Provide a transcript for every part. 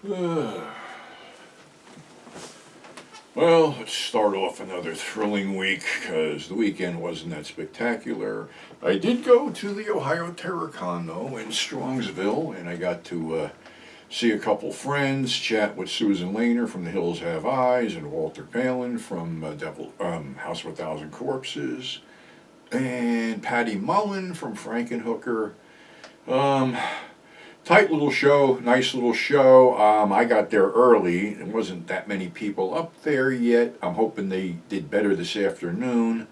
Well, let's start off another thrilling week because the weekend wasn't that spectacular. I did go to the Ohio Terracon though in Strongsville, and I got to see a couple friends, chat with Susan Lehner from The Hills Have Eyes and Walter Palin from House of a Thousand Corpses, and Patty Mullen from Frankenhooker. Um, Tight little show, nice little show. I got there early. There wasn't that many people up there yet. I'm hoping they did better this afternoon.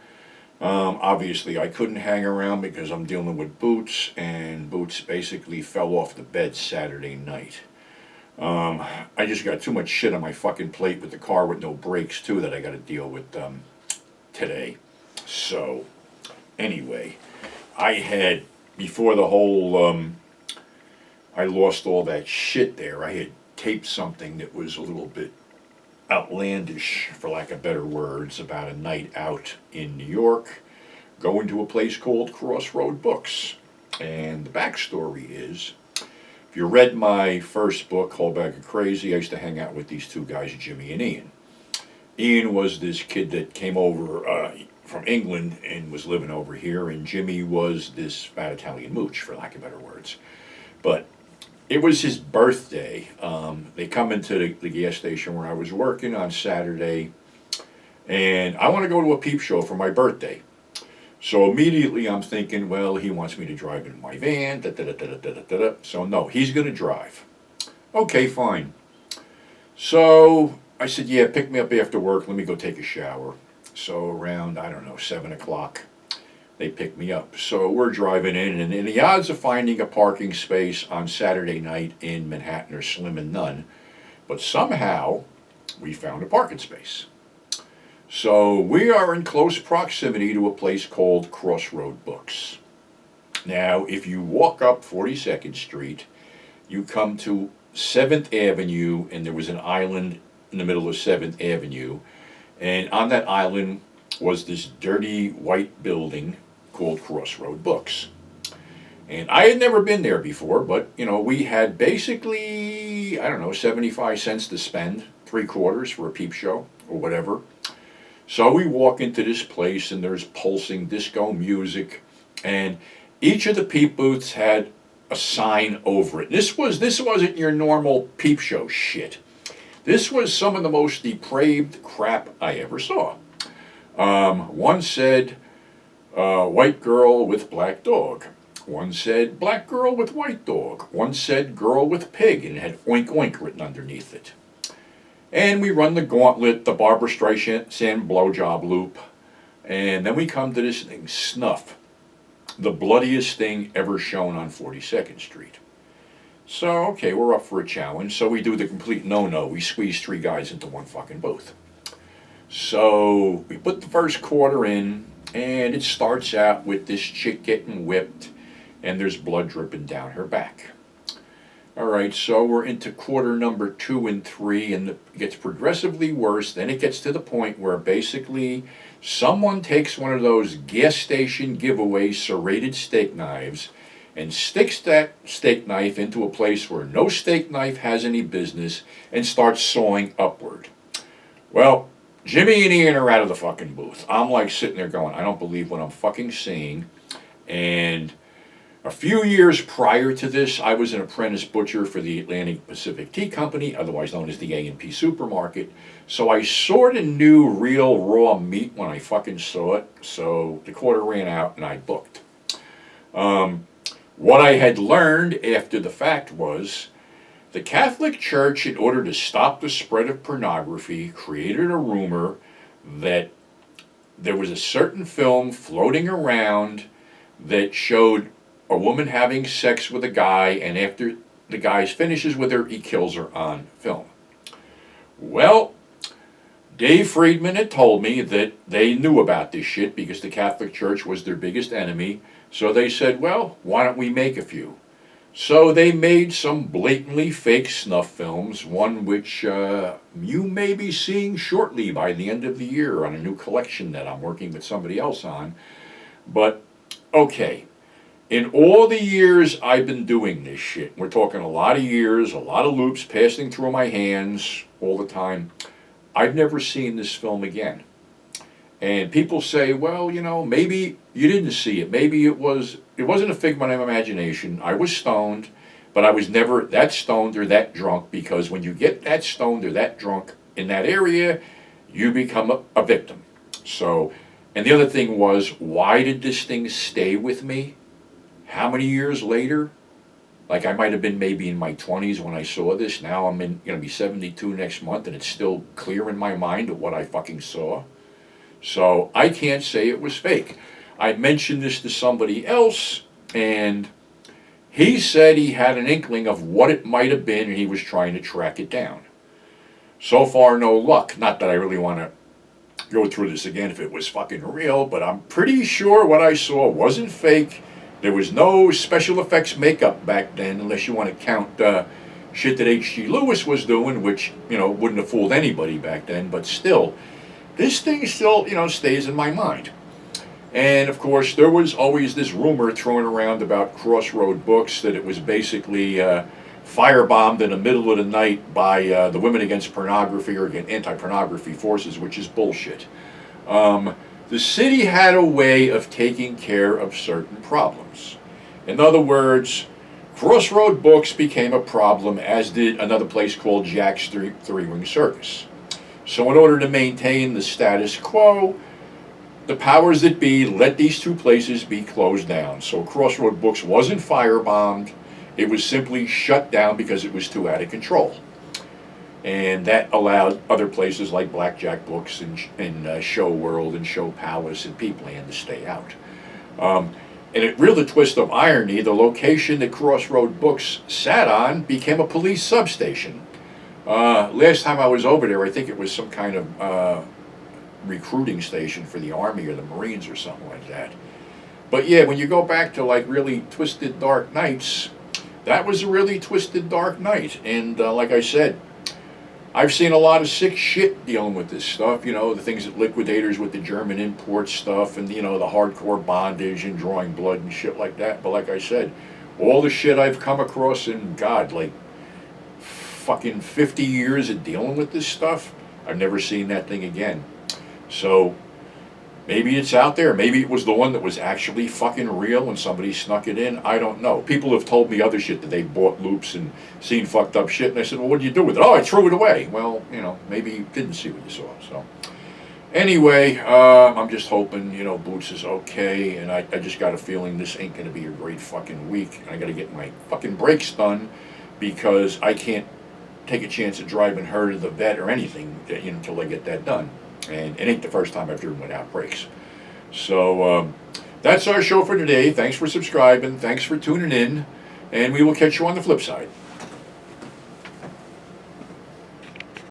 Obviously, I couldn't hang around because I'm dealing with Boots, and Boots basically fell off the bed Saturday night. I just got too much shit on my fucking plate with the car with no brakes, too, that I got to deal with today. So, anyway, I had, before the whole I lost all that shit there. I had taped something that was a little bit outlandish, for lack of better words, about a night out in New York, going to a place called Crossroad Books. And the backstory is, if you read my first book, Whole Bag of Crazy, I used to hang out with these two guys, Jimmy and Ian. Ian was this kid that came over from England and was living over here, and Jimmy was this fat Italian mooch, for lack of better words. But it was his birthday. They come into the gas station where I was working on Saturday, and I want to go to a peep show for my birthday. So immediately I'm thinking, well, he wants me to drive in my van, da-da-da-da-da-da-da. So no, he's going to drive. Okay, fine. So I said, yeah, pick me up after work. Let me go take a shower. So around, 7 o'clock. They picked me up. So we're driving in, and the odds of finding a parking space on Saturday night in Manhattan are slim and none. But somehow, we found a parking space. So we are in close proximity to a place called Crossroad Books. Now, if you walk up 42nd Street, you come to 7th Avenue, and there was an island in the middle of 7th Avenue. And on that island was this dirty white building called Crossroad Books. And I had never been there before, but, we had basically, 75 cents to spend, 3/4 for a peep show or whatever. So we walk into this place, and there's pulsing disco music, and each of the peep booths had a sign over it. This wasn't your normal peep show shit. This was some of the most depraved crap I ever saw. One said, white girl with black dog. One said, black girl with white dog. One said, girl with pig, and it had oink oink written underneath it. And we run the gauntlet, the Barbra Streisand blowjob loop, and then we come to this thing, Snuff, the bloodiest thing ever shown on 42nd Street. So, okay, we're up for a challenge, so we do the complete no-no. We squeeze 3 guys into one fucking booth. So we put the first quarter in, and it starts out with this chick getting whipped, and there's blood dripping down her back. All right, so we're into quarter number 2 and 3, and it gets progressively worse. Then it gets to the point where basically someone takes one of those gas station giveaway serrated steak knives and sticks that steak knife into a place where no steak knife has any business and starts sawing upward. Well, Jimmy and Ian are out of the fucking booth. I'm like sitting there going, I don't believe what I'm fucking seeing. And a few years prior to this, I was an apprentice butcher for the Atlantic Pacific Tea Company, otherwise known as the A&P Supermarket. So I sort of knew real raw meat when I fucking saw it. So the quarter ran out and I booked. What I had learned after the fact was the Catholic Church, in order to stop the spread of pornography, created a rumor that there was a certain film floating around that showed a woman having sex with a guy, and after the guy finishes with her, he kills her on film. Well, Dave Friedman had told me that they knew about this shit because the Catholic Church was their biggest enemy, so they said, well, why don't we make a few? So they made some blatantly fake snuff films, one which you may be seeing shortly by the end of the year on a new collection that I'm working with somebody else on. But, okay, In all the years I've been doing this shit, we're talking a lot of years, a lot of loops passing through my hands all the time, I've never seen this film again. And people say, well, maybe you didn't see it. Maybe it wasn't a figment of imagination. I was stoned, but I was never that stoned or that drunk, because when you get that stoned or that drunk in that area, you become a victim. So, and the other thing was, why did this thing stay with me? How many years later? Like, I might have been maybe in my 20s when I saw this. Now I'm going to be 72 next month, and it's still clear in my mind of what I fucking saw. So I can't say it was fake. I mentioned this to somebody else, and he said he had an inkling of what it might have been, and he was trying to track it down. So far, no luck. Not that I really want to go through this again if it was fucking real, but I'm pretty sure what I saw wasn't fake. There was no special effects makeup back then, unless you want to count shit that H.G. Lewis was doing, which, wouldn't have fooled anybody back then, but still, this thing still, stays in my mind. And, of course, there was always this rumor thrown around about Crossroad Books that it was basically firebombed in the middle of the night by the Women Against Pornography or anti-pornography forces, which is bullshit. The city had a way of taking care of certain problems. In other words, Crossroad Books became a problem, as did another place called Jack's Three-Ring Circus. So in order to maintain the status quo, the powers that be let these two places be closed down. So Crossroad Books wasn't firebombed. It was simply shut down because it was too out of control. And that allowed other places like Blackjack Books and Show World and Show Palace and Peepland to stay out. And it really twist of irony, the location that Crossroad Books sat on became a police substation. Last time I was over there, I think it was some kind of recruiting station for the Army or the Marines or something like that. But yeah, when you go back to like really twisted dark nights, that was a really twisted dark night. And like I said, I've seen a lot of sick shit dealing with this stuff, the things that liquidators with the German import stuff and, the hardcore bondage and drawing blood and shit like that. But like I said, all the shit I've come across in, God, like fucking 50 years of dealing with this stuff, I've never seen that thing again. So maybe it's out there. Maybe it was the one that was actually fucking real and somebody snuck it in. I don't know. People have told me other shit that they bought loops and seen fucked up shit. And I said, well, what did you do with it? Oh, I threw it away. Well, maybe you didn't see what you saw. So anyway, I'm just hoping, Boots is okay. And I just got a feeling this ain't going to be a great fucking week. And I got to get my fucking brakes done because I can't take a chance of driving her to the vet or anything until I get that done. And it ain't the first time I've driven without brakes. So that's our show for today. Thanks for subscribing. Thanks for tuning in. And we will catch you on the flip side.